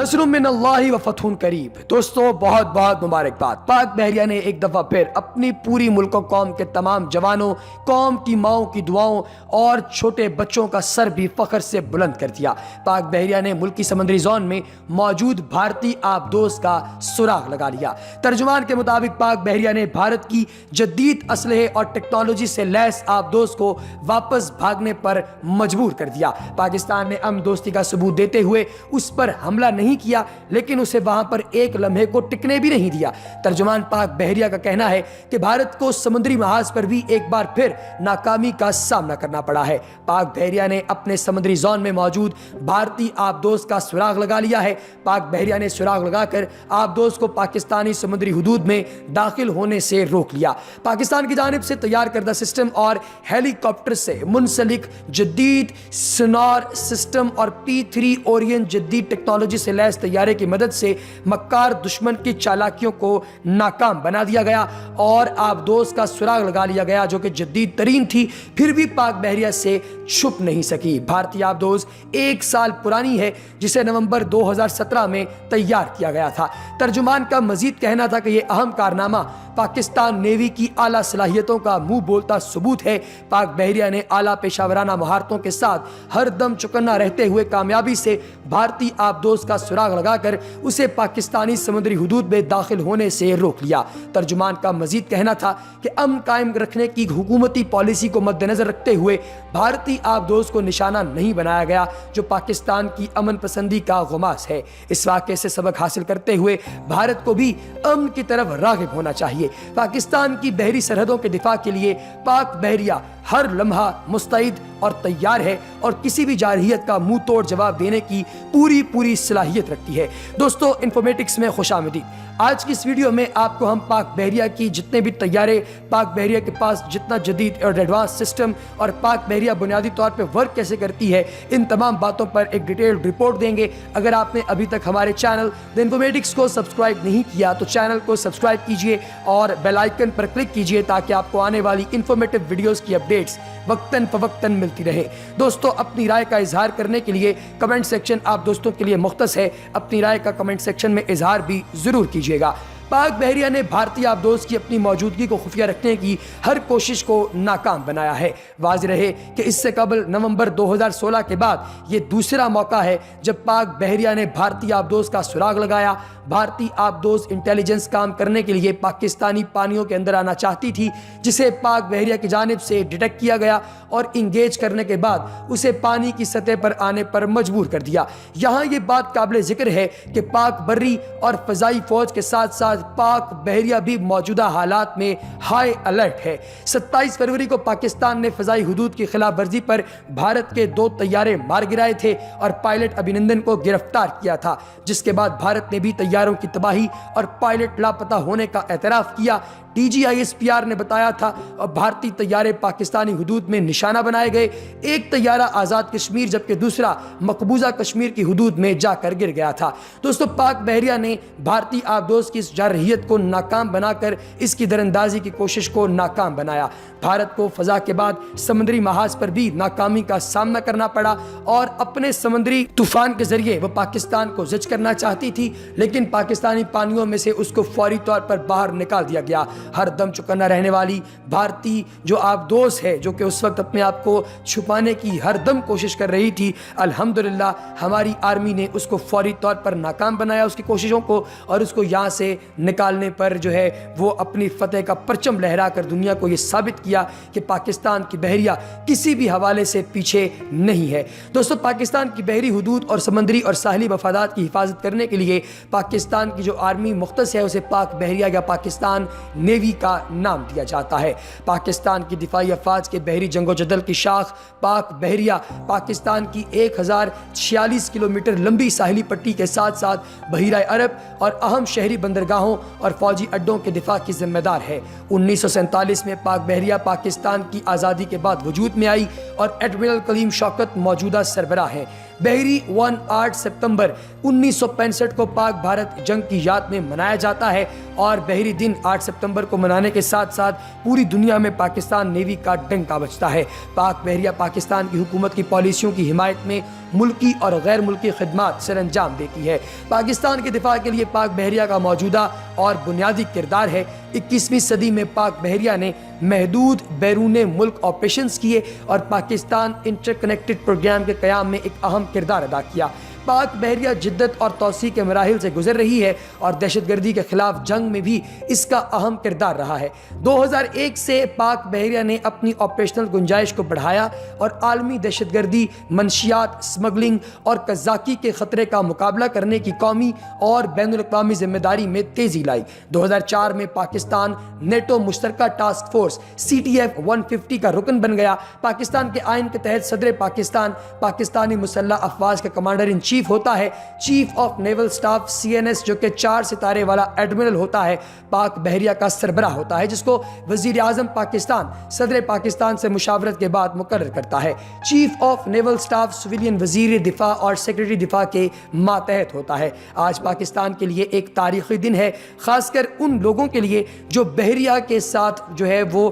نصر من اللہ و فتح قریب۔ دوستو بہت بہت مبارکباد۔ پاک بحریہ نے ایک دفعہ پھر اپنی پوری ملک و قوم کے تمام جوانوں، قوم کی ماؤں کی دعاؤں اور چھوٹے بچوں کا سر بھی فخر سے بلند کر دیا۔ پاک بحریہ نے ملکی سمندری زون میں موجود بھارتی آبدوز کا سراغ لگا لیا۔ ترجمان کے مطابق پاک بحریہ نے بھارت کی جدید اسلحے اور ٹیکنالوجی سے لیس آبدوز کو واپس بھاگنے پر مجبور کر دیا۔ پاکستان نے امن دوستی کا ثبوت دیتے ہوئے اس پر حملہ نہیں کیا، لیکن اسے وہاں پر ایک لمحے کو ٹکنے بھی نہیں دیا۔ ترجمان پاک بحریہ کا کہنا ہے کہ بھارت کو سمندری محاذ پر بھی ایک بار پھر ناکامی کا سامنا کرنا پڑا ہے۔ پاک بحریہ نے اپنے سمندری زون میں موجود بھارتی آبدوز کا سراغ لگا لیا ہے۔ پاک بحریہ نے سراغ لگا کر آبدوز کو پاکستانی سمندری حدود میں داخل ہونے سے روک لیا۔ پاکستان کی جانب سے تیار کردہ سسٹم اور ہیلی کاپٹر سے منسلک جدید سونار سسٹم اور P3 اورین جدید ٹیکنالوجی سے لیس طیارے کی مدد سے مکار دشمن کی چالاکیوں کو ناکام بنا دیا گیا اور آبدوز کا سراغ لگا لیا گیا، جو کہ جدید ترین تھی، پھر بھی پاک بحریہ سے چھپ نہیں سکی۔ بھارتی آبدوز 1 سال پرانی ہے، جسے نومبر 2017 میں تیار کیا گیا تھا۔ ترجمان کا مزید کہنا تھا کہ یہ اہم کارنامہ پاکستان نیوی کی اعلیٰ صلاحیتوں کا منہ بولتا ثبوت ہے۔ پاک بحریہ نے اعلیٰ پیشہ ورانہ مہارتوں کے ساتھ ہر دم چوکنا رہتے ہوئے کامیابی سے بھارتی آبدوز کا سراغ لگا کر اسے پاکستانی سمندری حدود میں داخل ہونے سے روک لیا۔ ترجمان کا مزید کہنا تھا کہ امن قائم رکھنے کی حکومتی پالیسی کو مد نظر رکھتے ہوئے بھارتی آبدوز کو نشانہ نہیں بنایا گیا، جو پاکستان کی امن پسندی کا غماس ہے۔ اس واقعے سے سبق حاصل کرتے ہوئے بھارت کو بھی امن کی طرف راغب ہونا چاہیے۔ پاکستان کی بحری سرحدوں کے دفاع کے لیے پاک بحریہ ہر لمحہ مستعد اور تیار ہے اور کسی بھی جارحیت کا منہ توڑ جواب دینے کی پوری صلاحیت رکھتی ہے۔ دوستو، انفارمیٹکس میں خوش آمدید۔ آج کی اس ویڈیو میں آپ کو ہم پاک بحریہ کی جتنے بھی طیارے، پاک بحریہ کے پاس جتنا جدید اور ایڈوانس سسٹم اور پاک بحریہ بنیادی طور پہ ورک کیسے کرتی ہے، ان تمام باتوں پر ایک ڈیٹیلڈ رپورٹ دیں گے۔ اگر آپ نے ابھی تک ہمارے چینل دی انفارمیٹکس کو سبسکرائب نہیں کیا تو چینل کو سبسکرائب کیجئے اور بیل آئیکن پر کلک کیجئے تاکہ آپ کو آنے والی انفارمیٹو ویڈیوز کی اپڈیٹس وقتاً فوقتاً ملتی رہے۔ دوستو، اپنی رائے کا اظہار کرنے کے لیے کمنٹ سیکشن آپ دوستوں کے لیے مختص ہے۔ اپنی رائے کا کمنٹ سیکشن میں اظہار بھی ضرور کیجیے گا۔ پاک بحریہ نے بھارتی آبدوز کی اپنی موجودگی کو خفیہ رکھنے کی ہر کوشش کو ناکام بنایا ہے۔ واضح رہے کہ اس سے قبل نومبر 2016 کے بعد یہ دوسرا موقع ہے جب پاک بحریہ نے بھارتی آبدوز کا سراغ لگایا۔ بھارتی آبدوز انٹیلیجنس کام کرنے کے لیے پاکستانی پانیوں کے اندر آنا چاہتی تھی، جسے پاک بحریہ کی جانب سے ڈیٹیکٹ کیا گیا اور انگیج کرنے کے بعد اسے پانی کی سطح پر آنے پر مجبور کر دیا۔ یہاں یہ بات قابل ذکر ہے کہ پاک بری اور فضائی فوج کے ساتھ ساتھ پاک بحریہ بھی موجودہ حالات میں ہائی الرٹ ہے۔ 27 فروری کو پاکستان نے فضائی حدود کی خلاف ورزی پر بھارت کے 2 طیارے مار گرائے تھے اور پائلٹ ابھینندن کو گرفتار کیا تھا، جس کے بعد بھارت نے بھی طیاروں کی تباہی اور پائلٹ لاپتہ ہونے کا اعتراف کیا۔ DGISPR نے بتایا تھا اور بھارتی طیارے پاکستانی حدود میں نشانہ بنائے گئے۔ ایک طیارہ آزاد کشمیر جبکہ دوسرا مقبوضہ کشمیر کی حدود میں جا کر گر گیا تھا۔ دوستو، پاک بحریہ نے بھارتی آبدوز کی اس جارحیت کو ناکام بنا کر اس کی دراندازی کی کوشش کو ناکام بنایا۔ بھارت کو فضا کے بعد سمندری محاذ پر بھی ناکامی کا سامنا کرنا پڑا اور اپنے سمندری طوفان کے ذریعے وہ پاکستان کو زج کرنا چاہتی تھی، لیکن پاکستانی پانیوں میں سے اس کو فوری طور پر باہر نکال دیا گیا۔ ہر دم چوکنا رہنے والی بھارتی جو آبدوز ہے، جو کہ اس وقت اپنے آپ کو چھپانے کی ہر دم کوشش کر رہی تھی، الحمدللہ ہماری آرمی نے اس کو فوری طور پر ناکام بنایا، اس کی کوششوں کو، اور اس کو یہاں سے نکالنے پر جو ہے وہ اپنی فتح کا پرچم لہرا کر دنیا کو یہ ثابت کیا کہ پاکستان کی بحریہ کسی بھی حوالے سے پیچھے نہیں ہے۔ دوستو، پاکستان کی بحری حدود اور سمندری اور ساحلی مفادات کی حفاظت کرنے کے لیے پاکستان کی جو آرمی مختص ہے اسے پاک بحریہ یا پاکستان نیوی کا نام دیا جاتا ہے۔ پاکستان کی دفاعی افواج کے بحری جنگ و جدل کی شاخ پاک بحریہ پاکستان کی 1046 کلومیٹر لمبی ساحلی پٹی کے ساتھ ساتھ بحیرہ عرب اور اہم شہری بندرگاہوں اور فوجی اڈوں کے دفاع کی ذمہ دار ہے۔ 1947 میں پاک بحریہ پاکستان کی آزادی کے بعد وجود میں آئی اور ایڈمرل کلیم شوکت موجودہ سربراہ ہیں۔ بحری 8 ستمبر 1965 کو پاک بھارت جنگ کی یاد میں منایا جاتا ہے اور بحری دن 8 ستمبر کو منانے کے ساتھ ساتھ پوری دنیا میں پاکستان نیوی کا ڈنکا بجتا ہے۔ پاک بحریہ پاکستان کی حکومت کی پالیسیوں کی حمایت میں ملکی اور غیر ملکی خدمات سر انجام دیتی ہے۔ پاکستان کے دفاع کے لیے پاک بحریہ کا موجودہ اور بنیادی کردار ہے۔ 21ویں صدی میں پاک بحریہ نے محدود بیرون ملک آپریشنز کیے اور پاکستان انٹر کنیکٹڈ پروگرام کے قیام میں ایک اہم کردار ادا کیا۔ پاک بحریہ جدت اور توسیع کے مراحل سے گزر رہی ہے اور دہشت گردی کے خلاف جنگ میں بھی اس کا اہم کردار رہا ہے۔ 2001 سے پاک بحریہ نے اپنی آپریشنل گنجائش کو بڑھایا اور عالمی دہشت گردی، منشیات، سمگلنگ اور قزاقی کے خطرے کا مقابلہ کرنے کی قومی اور بین الاقوامی ذمہ داری میں تیزی لائی۔ 2004 میں پاکستان نیٹو مشترکہ ٹاسک فورس CTF 150 کا رکن بن گیا۔ پاکستان کے آئین کے تحت صدر پاکستان پاکستانی مسلح افواج کا کمانڈر ان چیف ہوتا ہے۔ Chief of naval staff CNS جو کہ 4 ستارے والا ایڈمرل ہوتا ہے، پاک بحریہ کا سربراہ ہوتا ہے، جس کو وزیر اعظم پاکستان صدر پاکستان سے مشاورت کے بعد مقرر کرتا ہے۔ Chief of naval staff civilian وزیر دفاع اور سیکرٹری دفاع کے ماتحت ہوتا ہے۔ آج پاکستان کے لیے ایک تاریخی دن ہے، خاص کر ان لوگوں کے لیے جو بحریہ کے ساتھ جو ہے وہ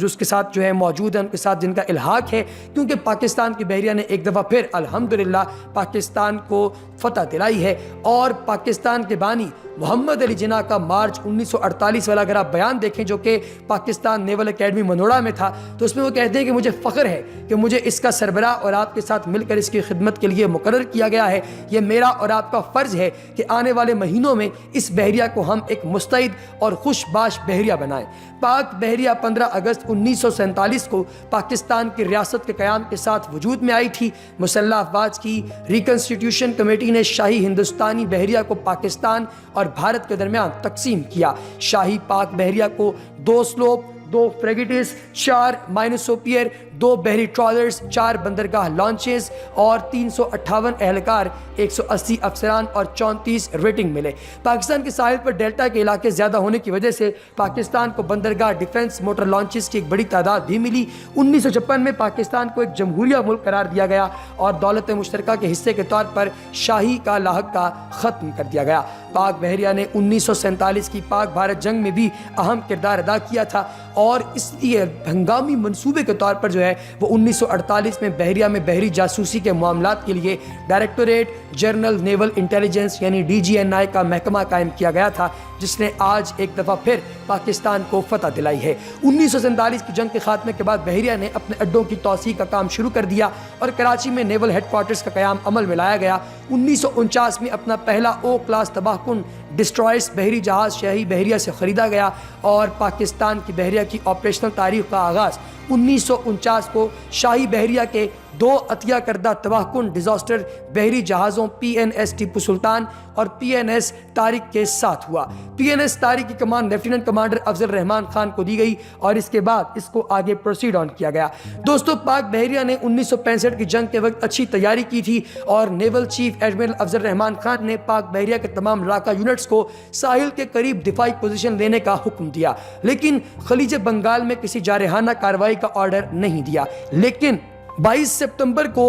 اس کے ساتھ جو ہے موجود ہیں، ان کے ساتھ جن کا الحاق ہے، کیونکہ پاکستان کی بحریہ نے ایک دفعہ پھر الحمدللہ پاکستان کو فتح دلائی ہے۔ اور پاکستان کے بانی محمد علی جناح کا مارچ 1948 والا اگر آپ بیان دیکھیں جو کہ پاکستان نیول اکیڈمی منوڑا میں تھا، تو اس میں وہ کہتے ہیں کہ مجھے فخر ہے کہ مجھے اس کا سربراہ اور آپ کے ساتھ مل کر اس کی خدمت کے لیے مقرر کیا گیا ہے۔ یہ میرا اور آپ کا فرض ہے کہ آنے والے مہینوں میں اس بحریہ کو ہم ایک مستعد اور خوش باش بحریہ بنائیں۔ پاک بحریہ 15 اگست 1947 کو پاکستان کی ریاست کے قیام کے ساتھ وجود میں آئی تھی۔ مسلح افواج کی ریکنسٹیٹیوشن کمیٹی نے شاہی ہندوستانی بحریہ کو پاکستان اور بھارت کے درمیان تقسیم کیا۔ شاہی پاک بحریہ کو 2 سلوپ، 2 فریگیٹس، 4 مائنوسوپیئر، 2 بحری ٹرالرز، 4 بندرگاہ لانچز اور 358 اہلکار، 180 افسران اور 34 ریٹنگ ملے۔ پاکستان کے ساحل پر ڈیلٹا کے علاقے زیادہ ہونے کی وجہ سے پاکستان کو بندرگاہ، ڈیفنس، موٹر لانچز کی ایک بڑی تعداد بھی ملی۔ 1956 میں پاکستان کو ایک جمہوریہ ملک قرار دیا گیا اور دولت مشترکہ کے حصے کے طور پر شاہی کا لاحق کا ختم کر دیا گیا۔ پاک بحریہ نے 1947 کی پاک بھارت جنگ میں بھی اہم کردار ادا کیا تھا اور اس لیے ہنگامی منصوبے کے طور پر جو ہے وہ 1948 میں بحریہ میں بحری جاسوسی کے معاملات کے لیے ڈائریکٹوریٹ جنرل نیول انٹیلیجنس یعنی DGNI کا محکمہ قائم کیا گیا تھا، جس نے آج ایک دفعہ پھر پاکستان کو فتح دلائی ہے۔ 1947 کی جنگ کے خاتمے کے بعد بحریہ نے اپنے اڈوں کی توسیع کا کام شروع کر دیا اور کراچی میں نیول ہیڈ کوارٹرز کا قیام عمل میں لایا گیا۔ 1949 میں اپنا پہلا O کلاس تباہ کن ڈسٹرائرز بحری جہاز شاہی بحریہ سے خریدا گیا اور پاکستان کی بحریہ کی آپریشنل تاریخ کا آغاز 1949 کو شاہی بحریہ کے 2 عطیہ کردہ تباہ کن ڈیزاسٹر بحری جہازوں PNS ٹیپو سلطان اور PNS طارق کے ساتھ ہوا۔ PNS طارق کی کمان لیفٹیننٹ کمانڈر افضل رحمان خان کو دی گئی اور اس کے بعد اس کو آگے پروسیڈ آن کیا گیا۔ دوستو، پاک بحریہ نے 1965 کی جنگ کے وقت اچھی تیاری کی تھی اور نیول چیف ایڈمرل افضل رحمان خان نے پاک بحریہ کے تمام لڑاکا یونٹس کو ساحل کے قریب دفاعی پوزیشن لینے کا حکم دیا، لیکن خلیج بنگال میں کسی جارحانہ کارروائی کا آرڈر نہیں دیا۔ لیکن 22 ستمبر کو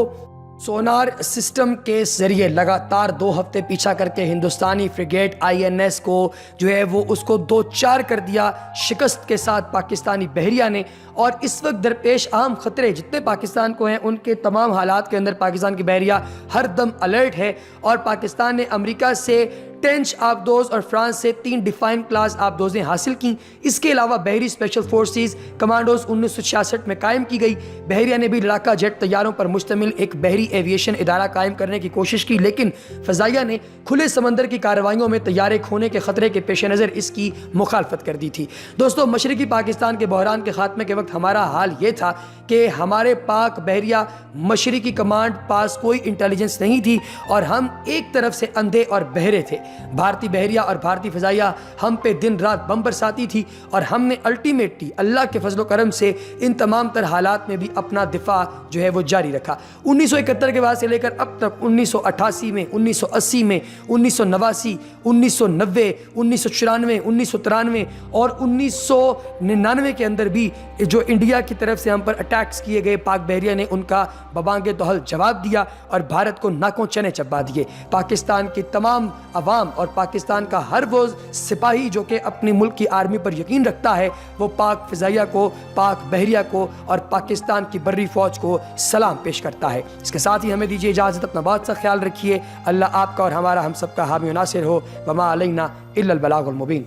سونار سسٹم کے ذریعے لگاتار 2 ہفتے پیچھا کر کے ہندوستانی فریگیٹ INS کو جو ہے وہ اس کو 2-4 کر دیا شکست کے ساتھ پاکستانی بحریہ نے۔ اور اس وقت درپیش اہم خطرے جتنے پاکستان کو ہیں ان کے تمام حالات کے اندر پاکستان کی بحریہ ہر دم الرٹ ہے اور پاکستان نے امریکہ سے 10 آبدوز اور فرانس سے 3 ڈیفائن کلاس آبدوزیں حاصل کی۔ اس کے علاوہ بحری اسپیشل فورسز کمانڈوز 1966 میں قائم کی گئی۔ بحریہ نے بھی لڑاکا جیٹ طیاروں پر مشتمل ایک بحری ایویشن ادارہ قائم کرنے کی کوشش کی، لیکن فضائیہ نے کھلے سمندر کی کارروائیوں میں طیارے کھونے کے خطرے کے پیش نظر اس کی مخالفت کر دی تھی۔ دوستو، مشرقی پاکستان کے بحران کے خاتمے کے وقت ہمارا حال یہ تھا کہ ہمارے پاک بحریہ مشرقی کمانڈ پاس کوئی انٹیلیجنس نہیں تھی اور ہم ایک طرف سے اندھے اور بہرے تھے۔ بھارتی بحریہ اور بھارتی فضائیہ ہم پہ دن رات بم برساتی تھی اور ہم نے الٹیمیٹلی اللہ کے فضل و کرم سے ان تمام تر حالات میں بھی اپنا دفاع جو ہے وہ جاری رکھا۔ 1971 کے بعد سے لے کر اب تک 1988 میں، 1980 میں، 1989، 1990، 1994، 1993 اور 1999 کے اندر بھی جو انڈیا کی طرف سے ہم پر اٹیکس کیے گئے، پاک بحریہ نے ان کا ببانگ دہل جواب دیا اور بھارت کو ناکوں چنے چبا دیے۔ پاکستان کی تمام عوام اور پاکستان کا ہر وہ سپاہی جو کہ اپنے ملک کی آرمی پر یقین رکھتا ہے، وہ پاک فضائیہ کو، پاک بحریہ کو اور پاکستان کی بری فوج کو سلام پیش کرتا ہے۔ اس کے ساتھ ہی ہمیں دیجیے اجازت، اپنا بہت سا خیال رکھیے۔ اللہ آپ کا اور ہمارا ہم سب کا حامی و ناصر ہو۔ وما علینا الا البلاغ المبین۔